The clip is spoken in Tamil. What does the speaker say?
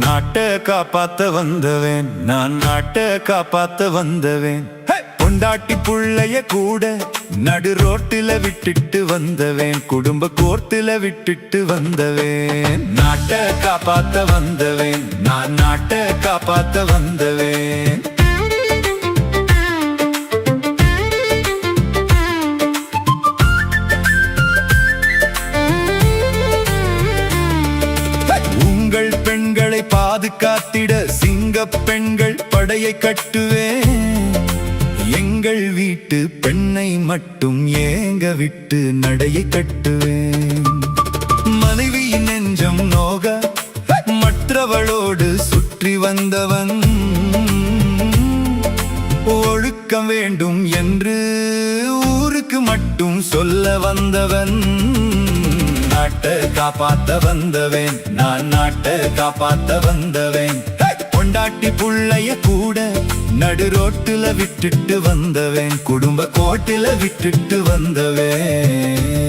நாட்டை காப்பாத்த வந்தவேன், நான் நாட்டை காப்பாத்த வந்தவேன். பொண்டாட்டி புள்ளைய கூட நடு ரோட்டில விட்டுட்டு வந்தவேன், குடும்ப கோர்ட்டில விட்டுட்டு வந்தவேன். நாட்டை காப்பாத்த வந்தவேன், நான் நாட்டை காப்பாத்த வந்தவேன். உங்கள் பெண்களை பாதுகாத்திட சிங்க பெண்கள் படையை கட்டுவேன். எங்கள் வீட்டு பெண்ணை மட்டும் ஏங்க விட்டு நடையை கட்டுவேன். மனைவியின் நெஞ்சம் நோக மற்றவளோடு சுற்றி வந்தவன், ஒழுக்கம் வேண்டும் என்று ஊருக்கு மட்டும் சொல்ல வந்தவன். நாட்டை காப்பாத்த வந்தவேன், நான் நாட்டை காப்பாத்த வந்தவேன். பொண்டாட்டி புள்ளைய கூட நடு ரோட்டுல விட்டுட்டு வந்தவேன், குடும்ப கோட்டில விட்டுட்டு வந்தவேன்.